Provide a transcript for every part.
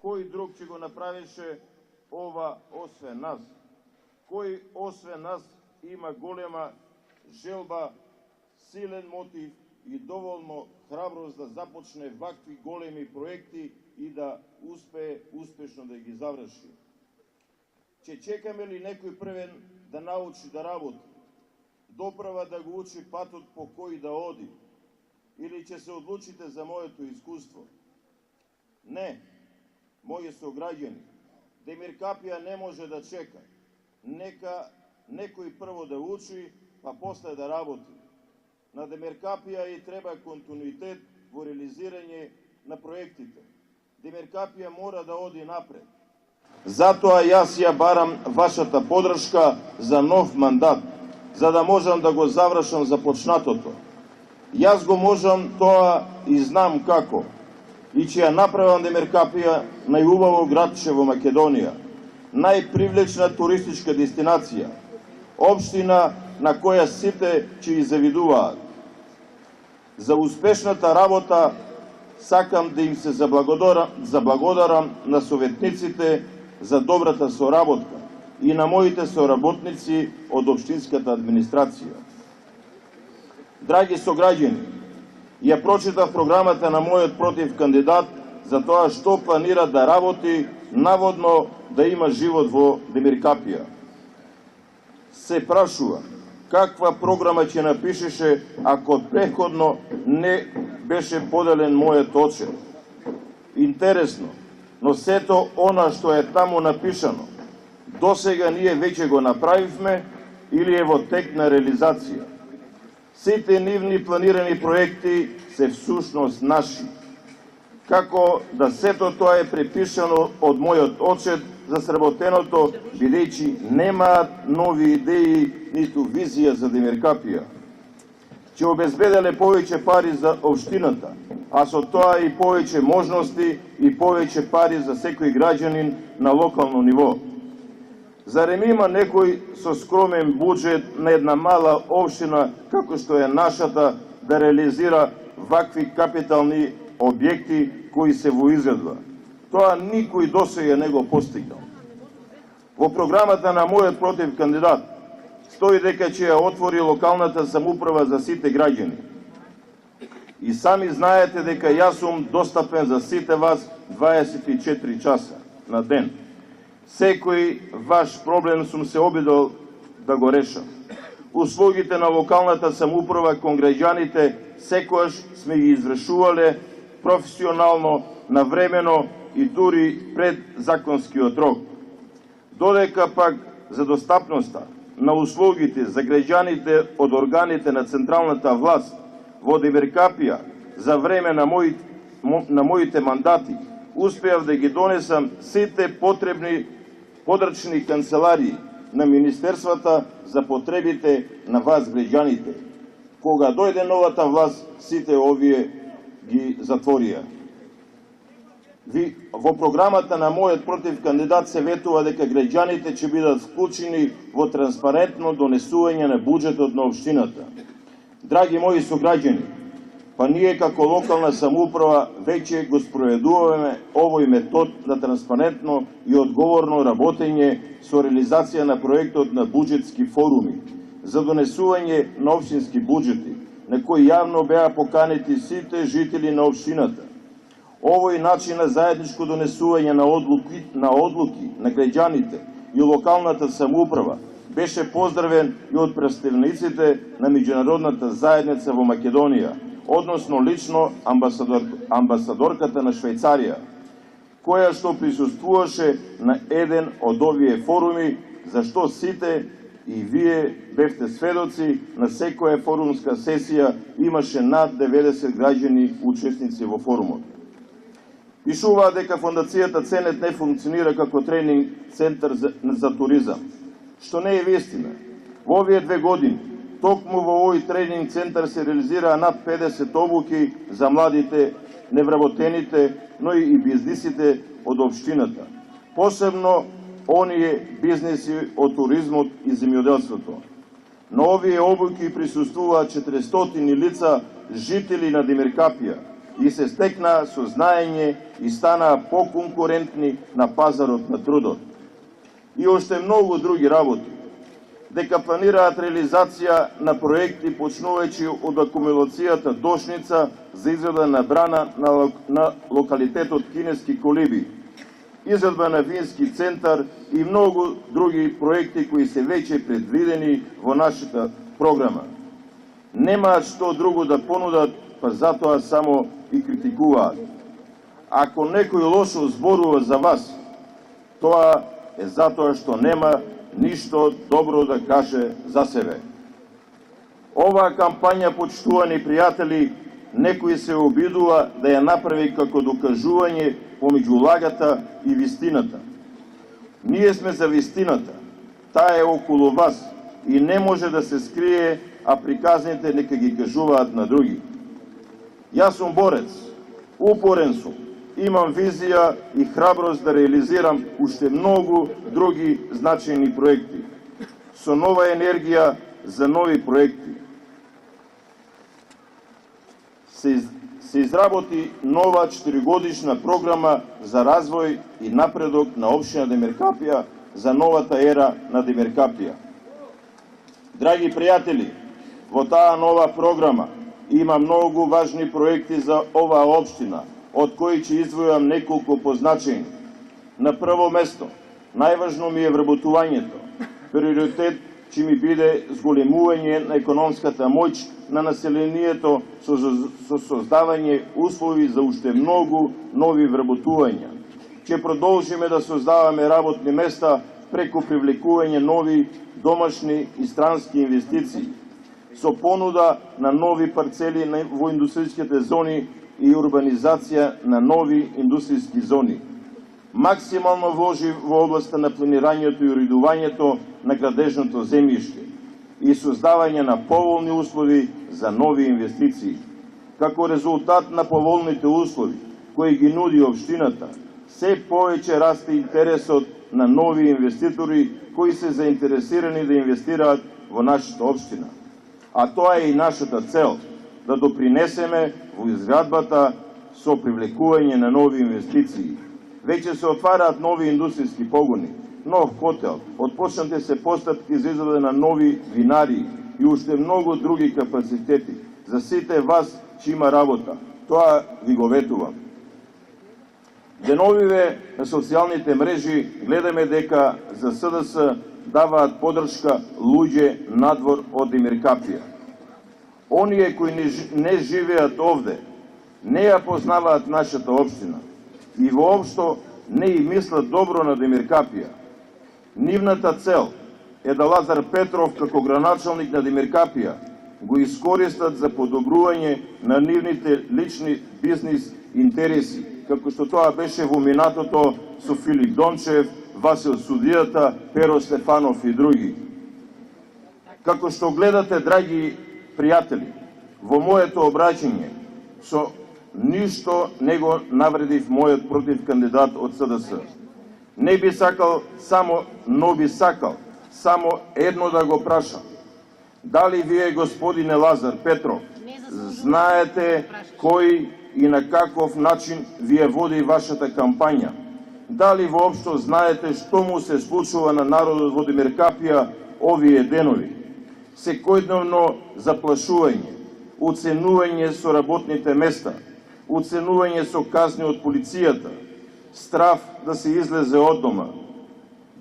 Кој друг ќе го направише ова освен нас? Кој освен нас има голема желба, силен мотив и доволно храброст да започне вакви големи проекти и да успее успешно да ги заврши? Ќе чекаме ли некој првен да научи да работи, доправа да го учи патот по кој да оди, или ќе се одлучите за моето искуство? Не, мои сограѓани, Демир Капија не може да чека. Нека некој прво да учи, па после да работи. На Демир Капија и треба континуитет во реализирање на проектите. Демир Капија мора да оди напред. Затоа јас ја барам вашата подршка за нов мандат, за да можам да го завршам започнатото. Јас го можам тоа и знам како. И ќе ја направам Демир Капија најубаво градче во Македонија, најпривлечна туристичка дестинација, општина на која сите ќе ја завидуваат. За успешната работа сакам да им се заблагодарам на советниците за добрата соработка и на моите соработници од општинската администрација. Драги сограѓани, ја прочитав програмата на мојот против кандидат за тоа што планира да работи, наводно да има живот во Демир Капија. Се прашува, каква програма ќе напишеше ако преходно не беше поделен мојот очет? Интересно, но сето она што е таму напишано, досега ние веќе го направивме или е во тек на реализација? Сите нивни планирани проекти се всушност наши. Како да сето тоа е препишано од мојот очет за сработеното, бидејќи немаат нови идеи ниту визија за Демир Капија. Ќе обезбеделе повеќе пари за општината, а со тоа и повеќе можности и повеќе пари за секој граѓанин на локално ниво. Зарем има некој со скромен буџет на една мала општина, како што е нашата, да реализира вакви капитални објекти кои се во изградба? Тоа никој досега не го постигнал. Во програмата на мојот против кандидат стои дека ќе ја отвори локалната самоуправа за сите граѓани. И сами знаете дека јас сум достапен за сите вас 24 часа на ден. Секој ваш проблем сум се обидел да го решам. Услугите на локалната самоуправа кон граѓаните секојаш сме ги извршувале професионално, навремено и дури пред законскиот рок. Додека пак за достапноста на услугите за граѓаните од органите на централната власт во Демир Капија за време на моите мандати успеав да ги донесам сите потребни подрачни канцеларии на министерствата за потребите на вас граѓаните. Кога дојде новата власт, сите овие ги затворија. Во програмата на мојот против кандидат се ветува дека граѓаните ќе бидат вклучени во транспарентно донесување на буџетот на општината. Драги мои сограѓани, па ние како локална самоуправа веќе го спроведуваме овој метод на транспарентно и одговорно работење со реализација на проектот на буџетски форуми за донесување на општински буџети, на кои јавно беа поканети сите жители на општината. Овој начин на заедничко донесување на одлуки на граѓаните и локалната самоуправа беше поздравен и од представниците на меѓународната заедница во Македонија, односно лично амбасадорката на Швајцарија, која што присуствуваше на еден од овие форуми, за што сите и вие бевте сведоци. На секоја форумска сесија имаше над 90 граѓани учесници во форумот. Пишуваат дека фондацијата Ценет не функционира како тренинг центар за туризам, што не е вистина. Во овие 2 години, токму во овој тренинг центар се реализираа над 50 обуки за младите, невработените, но и бизнисите од општината. Посебно оние бизнеси од туризмот и земјоделството. На овие обуки присуствуваат 400 лица, жители на Демир Капија, и се стекна сознаење и станаа поконкурентни на пазарот на трудот. И уште многу други работи. Дека планираат реализација на проекти почнувајќи од акумулацијата Дошница за изграда на брана на локалитетот Кинески колиби, изградба на вински центар и многу други проекти кои се веќе предвидени во нашата програма. Немаат што друго да понудат, па затоа само и критикуваат. Ако некој лошо зборува за вас, тоа е затоа што нема ништо добро да каже за себе. Оваа кампања, почитувани пријатели, некој се обидува да ја направи како докажување помеѓу лагата и вистината. Ние сме за вистината, таа е околу вас и не може да се скрие, а приказните нека ги кажуваат на други. Јас сум борец, упорен сум, имам визија и храброст да реализирам уште многу други значајни проекти, со нова енергија за нови проекти. Се изработи нова 4-годишна програма за развој и напредок на општина Демиркапија за новата ера на Демиркапија. Драги пријатели, во таа нова програма има многу важни проекти за оваа општина, од кои ќе издвојам неколку позначајни. На прво место, најважно ми е вработувањето. Приоритет ќе ми биде зголемување на економската моќ на населението со создавање услови за уште многу нови вработувања. Ќе продолжиме да создаваме работни места преку привлекување нови домашни и странски инвестиции, со понуда на нови парцели во индустријските зони и урбанизација на нови индустријски зони. Максимално вложи во областта на планирањето и уредувањето на градежното земјиште и создавање на поволни услови за нови инвестиции. Како резултат на поволните услови кои ги нуди општината, се повеќе расте интересот на нови инвеститори кои се заинтересирани да инвестираат во нашата општина. А тоа е и нашата цел, да допринесеме во изградбата со привлекување на нови инвестиции. Веќе се отвараат нови индустријски погони, нов хотел, отпочнати се постапки за изграда на нови винарии и уште многу други капацитети. За сите вас ќе има работа. Тоа ви го ветувам. Деновиве на социјалните мрежи гледаме дека за СДС даваат подршка луѓе надвор од Демиркапија. Оние кои не живеат овде, не ја познаваат нашата општина и воопшто не и мислат добро на Демиркапија. Нивната цел е да Лазар Петров како граначалник на Демиркапија го искористат за подобрување на нивните лични бизнис интереси, како што тоа беше во минатото со Филип Дончев, Васил Судијата, Перо Стефанов и други. Како што гледате, драги пријатели, во моето обраќање со ништо не го навредив мојот против кандидат од СДС. Не би сакал само едно да го прашам. Дали вие, господине Лазар Петров, знаете кој и на каков начин вие води вашата кампања? Дали воопшто знаете што му се случува на народот во Демиркапија овие денови? Секојдневно заплашување, уценување со работните места, уценување со казни од полицијата, страф да се излезе од дома.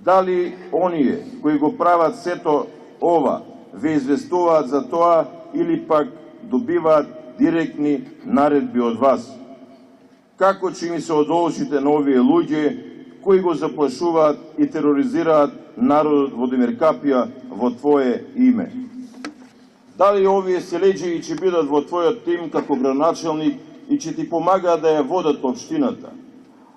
Дали оние кои го прават сето ова ве известуваат за тоа или пак добиваат директни наредби од вас? Како ќе ми се одолжите на овие луѓе кои го заплашуваат и тероризираат народот во Демиркапија во твое име? Дали овие селеџии ќе бидат во твојот тим како граначалник и ќе ти помагаат да ја водат општината?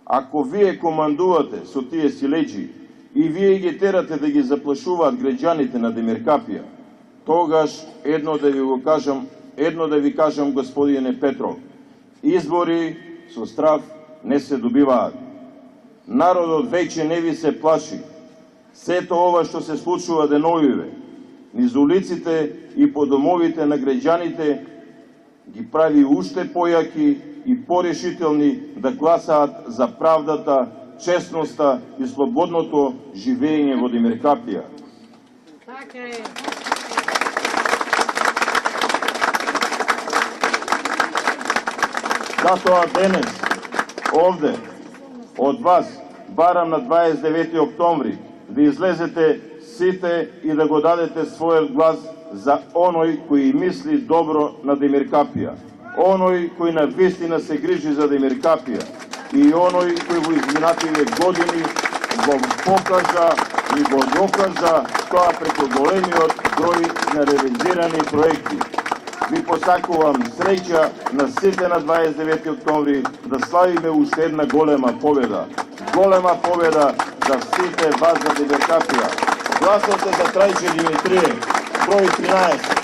Ако вие командувате со тие селеџии и вие ги терате да ги заплашуваат граѓаните на Демиркапија, тогаш едно да ви кажам, господине Петров, избори со страф не се добиваат. Народот веќе не ви се плаши. Сето ова што се случува деновиве, низ улиците и по домовите на граѓаните, ги прави уште појаки и порешителни да гласаат за правдата, честноста и слободното живење во Демиркапија. Затоа денес, овде, од вас, барам на 29 октомври, да излезете сите и да го дадете својот глас за оној кој мисли добро на Демиркапија, оној кој на вистина се грижи за Демиркапија и оној кој во изминативе години го покажа и го докажа тоа преку големиот број на реализирани проекти. Ви посакувам среќа на сите на 29 октомври да славиме уште една голема победа. Голема победа за сите вас за Демиркапија. Гласате за Трајче Димитриев, број 13.